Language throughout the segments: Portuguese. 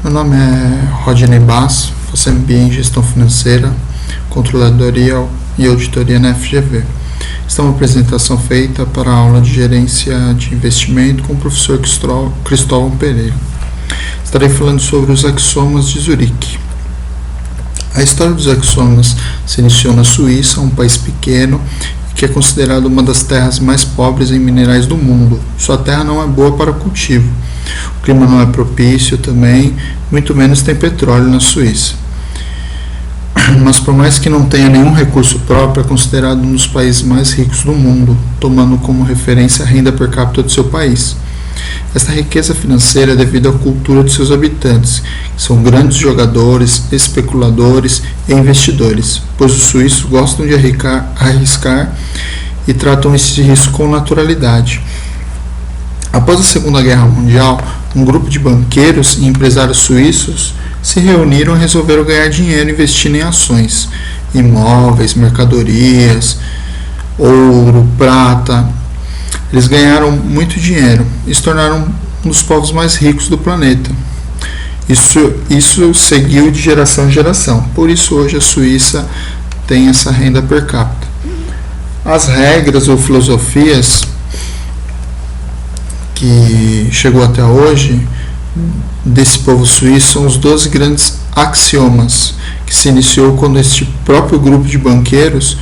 Meu nome é Rodney Bass, faço MBA em Gestão Financeira, Controladoria e Auditoria na FGV. Esta é uma apresentação feita para a aula de Gerência de Investimento com o professor Cristóvão Pereira. Estarei falando sobre os axiomas de Zurique. A história dos axiomas se iniciou na Suíça, um país pequeno que é considerado uma das terras mais pobres em minerais do mundo. Sua terra não é boa para cultivo. O clima não é propício também, muito menos tem petróleo na Suíça. Mas por mais que não tenha nenhum recurso próprio, é considerado um dos países mais ricos do mundo, tomando como referência a renda per capita do seu país. Esta riqueza financeira é devido à cultura de seus habitantes, que são grandes jogadores, especuladores e investidores, pois os suíços gostam de arriscar e tratam esse risco com naturalidade. Após a Segunda Guerra Mundial, um grupo de banqueiros e empresários suíços se reuniram e resolveram ganhar dinheiro investindo em ações, imóveis, mercadorias, ouro, prata. Eles ganharam muito dinheiro e se tornaram um dos povos mais ricos do planeta. Isso seguiu de geração em geração. Por isso hoje a Suíça tem essa renda per capita. As regras ou filosofias que chegou até hoje desse povo suíço são os 12 grandes axiomas, que se iniciou quando este próprio grupo de banqueiros,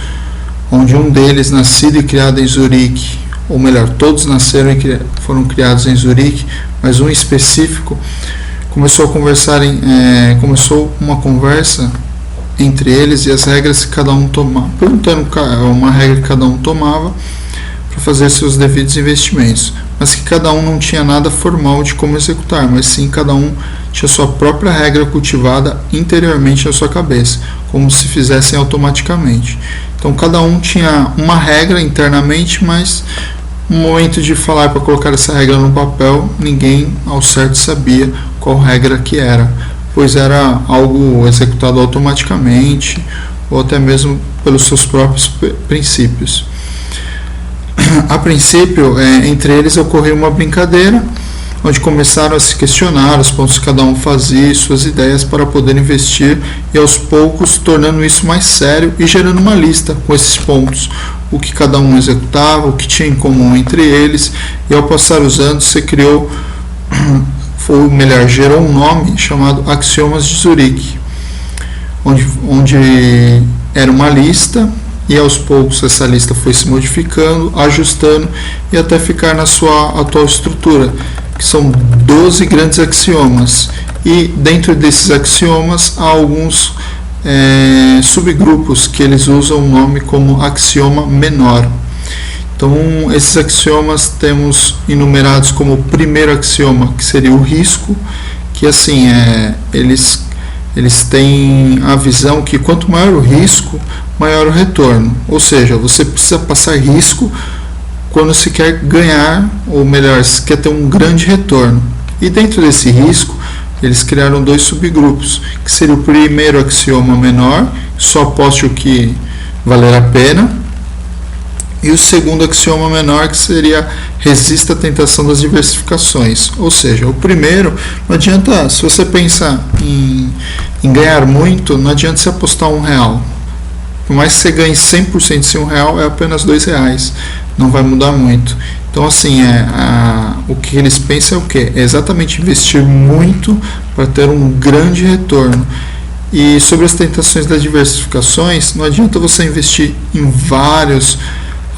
onde um deles nascido e criado em Zurique, ou melhor, todos nasceram e foram criados em Zurique, mas um específico começou uma conversa entre eles e as regras que cada um tomava, perguntando uma regra que cada um tomava para fazer seus devidos investimentos, mas que cada um não tinha nada formal de como executar, mas sim cada um tinha sua própria regra cultivada interiormente na sua cabeça, como se fizessem automaticamente. Então cada um tinha uma regra internamente, mas no momento de falar para colocar essa regra no papel, ninguém ao certo sabia qual regra que era, pois era algo executado automaticamente ou até mesmo pelos seus próprios princípios. A princípio, entre eles ocorreu uma brincadeira, onde começaram a se questionar os pontos que cada um fazia e suas ideias para poder investir, e aos poucos tornando isso mais sério e gerando uma lista com esses pontos, o que cada um executava, o que tinha em comum entre eles, e ao passar os anos se criou, gerou um nome chamado Axiomas de Zurique, onde era uma lista, e aos poucos essa lista foi se modificando, ajustando e até ficar na sua atual estrutura, que são 12 grandes axiomas. E dentro desses axiomas há alguns subgrupos que eles usam o nome como axioma menor. Então esses axiomas temos enumerados como o primeiro axioma, que seria o risco, que assim eles têm a visão que quanto maior o risco, maior o retorno. Ou seja, você precisa passar risco quando se quer ganhar, ou melhor, se quer ter um grande retorno. E dentro desse risco, eles criaram 2 subgrupos, que seria o primeiro axioma menor, só aposte o que valer a pena, e o segundo axioma menor, que seria resista à tentação das diversificações. Ou seja, o primeiro, não adianta, se você pensa em ganhar muito, não adianta você apostar R$1. Por mais que você ganhe 100% sem R$1, é apenas R$2. Não vai mudar muito. Então, assim, o que eles pensam é o quê? É exatamente investir muito para ter um grande retorno. E sobre as tentações das diversificações, não adianta você investir em vários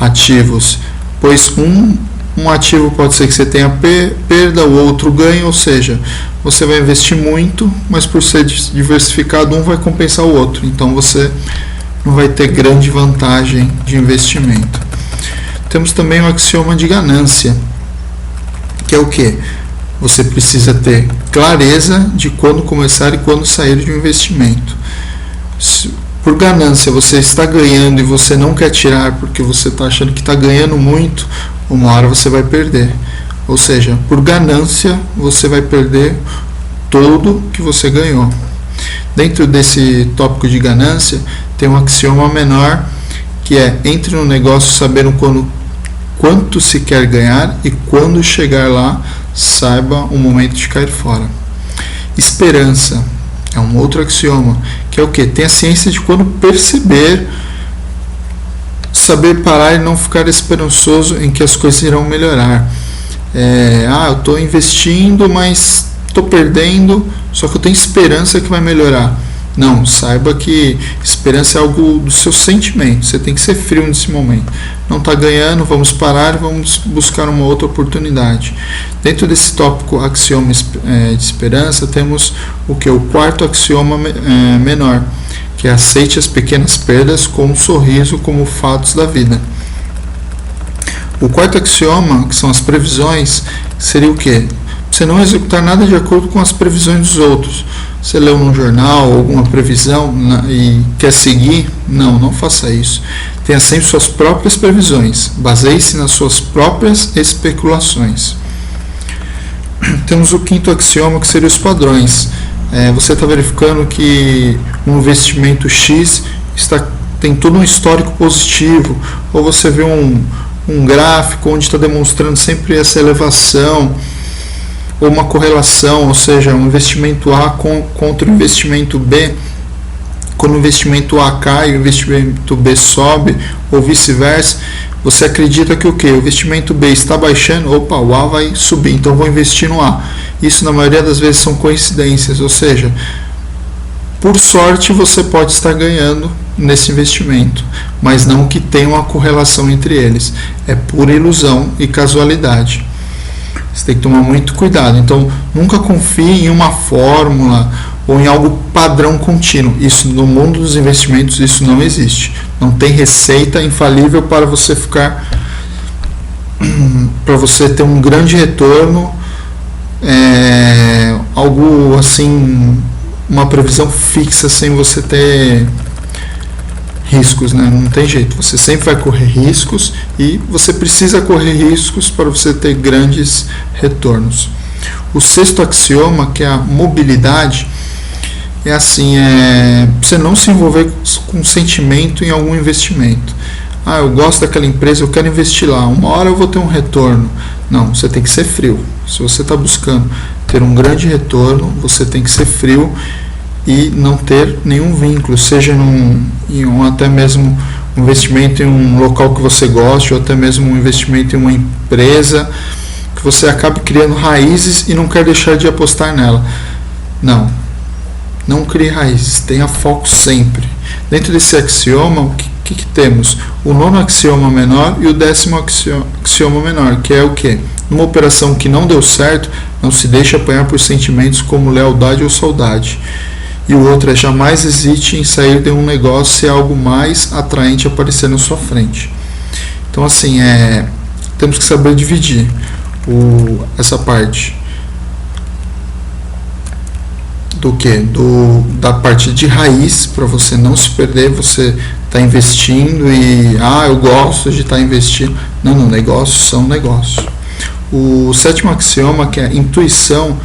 ativos, pois um ativo pode ser que você tenha perda, o outro ganho, ou seja, você vai investir muito, mas por ser diversificado, um vai compensar o outro. Então, você não vai ter grande vantagem de investimento. Temos também o axioma de ganância, que é o que? Você precisa ter clareza de quando começar e quando sair de um investimento. Por ganância, você está ganhando e você não quer tirar porque você está achando que está ganhando muito, uma hora você vai perder. Ou seja, por ganância, você vai perder tudo que você ganhou. Dentro desse tópico de ganância, tem um axioma menor, que é: entre no negócio sabendo quanto se quer ganhar e quando chegar lá, saiba o momento de cair fora. Esperança é um outro axioma, que é o que? Tem a ciência de quando perceber, saber parar e não ficar esperançoso em que as coisas irão melhorar. Eu estou investindo, mas estou perdendo, só que eu tenho esperança que vai melhorar. Não, saiba que esperança é algo do seu sentimento. Você tem que ser frio nesse momento. Não está ganhando, vamos parar e vamos buscar uma outra oportunidade. Dentro desse tópico axioma de esperança, temos o que? O quarto axioma menor, que é aceite as pequenas perdas com um sorriso como fatos da vida. O quarto axioma, que são as previsões, seria o quê? Você não executar nada de acordo com as previsões dos outros. Você leu num jornal alguma previsão e quer seguir? Não faça isso. Tenha sempre suas próprias previsões. Baseie-se nas suas próprias especulações. Temos o quinto axioma, que seria os padrões. Você está verificando que um investimento X tem todo um histórico positivo, ou você vê um gráfico onde está demonstrando sempre essa elevação, ou uma correlação, ou seja, um investimento A contra o investimento B, quando o investimento A cai, o investimento B sobe, ou vice-versa, você acredita que o quê? O investimento B está baixando, opa, o A vai subir, então vou investir no A. Isso na maioria das vezes são coincidências, ou seja, por sorte você pode estar ganhando nesse investimento, mas não que tenha uma correlação entre eles. É pura ilusão e casualidade. Você tem que tomar muito cuidado. Então, nunca confie em uma fórmula ou em algo padrão contínuo. Isso no mundo dos investimentos, isso não existe. Não tem receita infalível para você ter um grande retorno, algo assim, uma previsão fixa sem você ter riscos, né? Não tem jeito, você sempre vai correr riscos e você precisa correr riscos para você ter grandes retornos. O sexto axioma, que é a mobilidade, é assim, você não se envolver com sentimento em algum investimento. Eu gosto daquela empresa, eu quero investir lá, uma hora eu vou ter um retorno. Não, você tem que ser frio. Se você está buscando ter um grande retorno, você tem que ser frio e não ter nenhum vínculo, seja até mesmo um investimento em um local que você goste, ou até mesmo um investimento em uma empresa que você acabe criando raízes e não quer deixar de apostar nela. Não crie raízes, tenha foco sempre. Dentro desse axioma, o que temos? O nono axioma menor e o 10º axioma menor, que é o que? Numa operação que não deu certo, não se deixe apanhar por sentimentos como lealdade ou saudade. E o outro é: jamais hesite em sair de um negócio se algo mais atraente aparecer na sua frente. Então, assim, temos que saber dividir essa parte do que? Da parte de raiz, para você não se perder. Você está investindo e eu gosto de estar investindo. Não, negócios são negócios. O sétimo axioma, que é a intuição,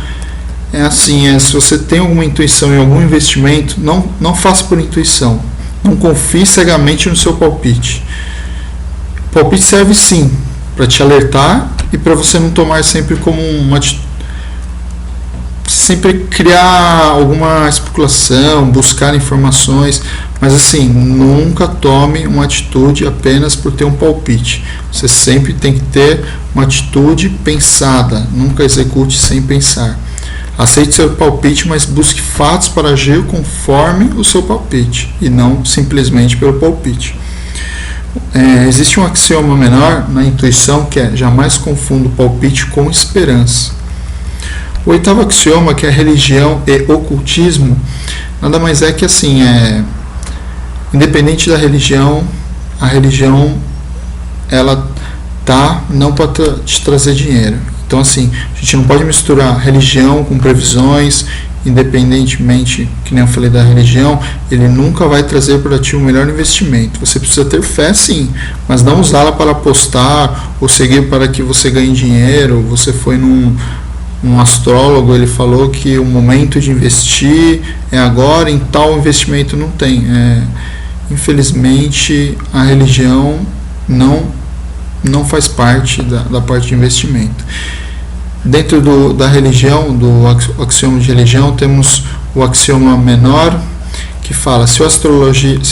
é assim, se você tem alguma intuição em algum investimento, não faça por intuição. Não confie cegamente no seu palpite. O palpite serve sim para te alertar e para você não tomar sempre como sempre criar alguma especulação, buscar informações, mas assim, nunca tome uma atitude apenas por ter um palpite. Você sempre tem que ter uma atitude pensada, nunca execute sem pensar. Aceite seu palpite, mas busque fatos para agir conforme o seu palpite e não simplesmente pelo palpite. Existe um axioma menor na intuição, que é: jamais confunda o palpite com esperança. O oitavo axioma, que é religião e ocultismo, nada mais é que assim, independente da religião, a religião ela não para te trazer dinheiro. Então, assim, a gente não pode misturar religião com previsões. Independentemente, que nem eu falei da religião, ele nunca vai trazer para ti o melhor investimento. Você precisa ter fé, sim, mas não usá-la para apostar ou seguir para que você ganhe dinheiro. Você foi um astrólogo, ele falou que o momento de investir é agora, em tal investimento não tem. Infelizmente, a religião não faz parte da parte de investimento. Dentro da religião, do axioma de religião, temos o axioma menor, que fala: se a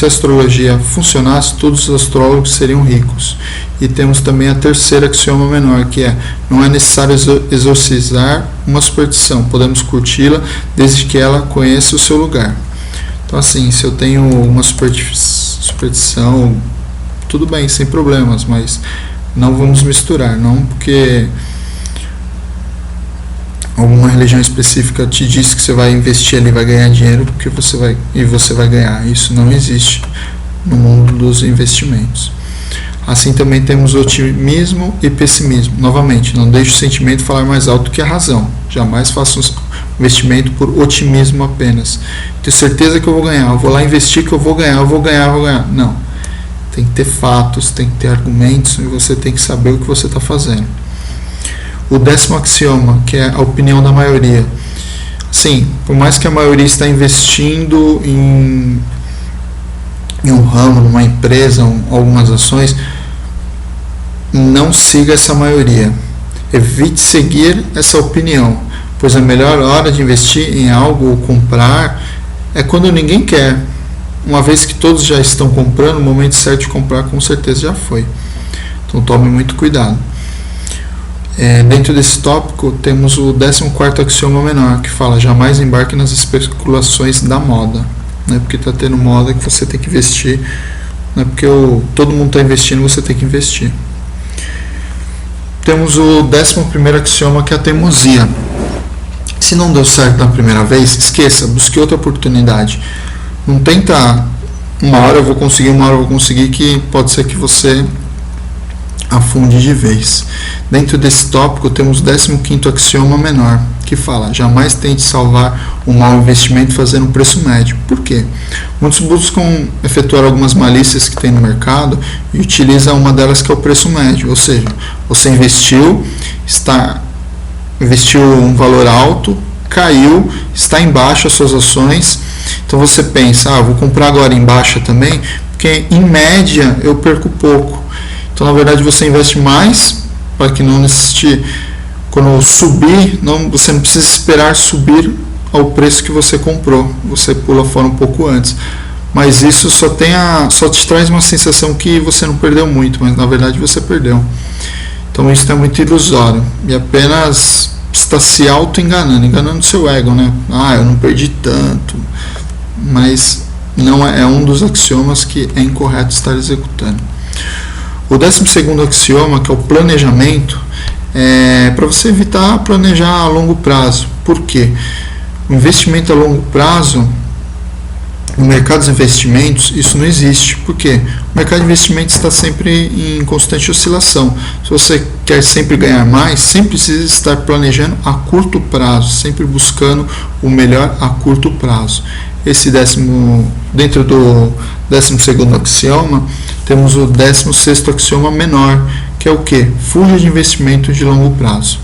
astrologia funcionasse, todos os astrólogos seriam ricos. E temos também a terceira axioma menor, que é: não é necessário exorcizar uma superstição, podemos curti-la desde que ela conheça o seu lugar. Então, assim, se eu tenho uma superstição, tudo bem, sem problemas, mas não vamos misturar, não porque alguma religião específica te diz que você vai investir ali, vai ganhar dinheiro, porque você vai ganhar. Isso não existe no mundo dos investimentos. Assim também temos otimismo e pessimismo. Novamente, não deixe o sentimento falar mais alto que a razão. Jamais faça um investimento por otimismo apenas. Tenho certeza que eu vou ganhar, eu vou lá investir que eu vou ganhar. Não. Tem que ter fatos, tem que ter argumentos e você tem que saber o que você está fazendo. O 10º axioma, que é a opinião da maioria. Sim, por mais que a maioria está investindo em um ramo, numa empresa, algumas ações, não siga essa maioria. Evite seguir essa opinião, pois a melhor hora de investir em algo ou comprar é quando ninguém quer. Uma vez que todos já estão comprando, o momento certo de comprar com certeza já foi. Então tome muito cuidado. Dentro desse tópico temos o 14º axioma menor, que fala: jamais embarque nas especulações da moda. Não é porque está tendo moda que você tem que investir, não é porque todo mundo está investindo, você tem que investir. Temos o 11º axioma, que é a teimosia. Se não deu certo na primeira vez, esqueça, busque outra oportunidade. Não tenta uma hora eu vou conseguir, que pode ser que você afunde de vez. Dentro desse tópico temos o 15º axioma menor, que fala: jamais tente salvar um mau investimento fazendo um preço médio. Por quê? Muitos buscam efetuar algumas malícias que tem no mercado e utilizam uma delas, que é o preço médio. Ou seja, você investiu um valor alto, caiu, está em baixa as suas ações, então você pensa: vou comprar agora em baixa também, porque em média eu perco pouco. Então, na verdade, você investe mais para que não necessite, quando subir, você não precisa esperar subir ao preço que você comprou. Você pula fora um pouco antes. Mas isso só te traz uma sensação que você não perdeu muito, mas na verdade você perdeu. Então isso é muito ilusório e apenas está se enganando seu ego, né? Eu não perdi tanto. Mas não é um dos axiomas que é incorreto estar executando. O 12º axioma, que é o planejamento, é para você evitar planejar a longo prazo. Por quê? O investimento a longo prazo, no mercado de investimentos, isso não existe. Por quê? O mercado de investimentos está sempre em constante oscilação. Se você quer sempre ganhar mais, sempre precisa estar planejando a curto prazo, sempre buscando o melhor a curto prazo. Dentro do 12º axioma, temos o 16º axioma menor, que é o quê? Fuja de investimento de longo prazo.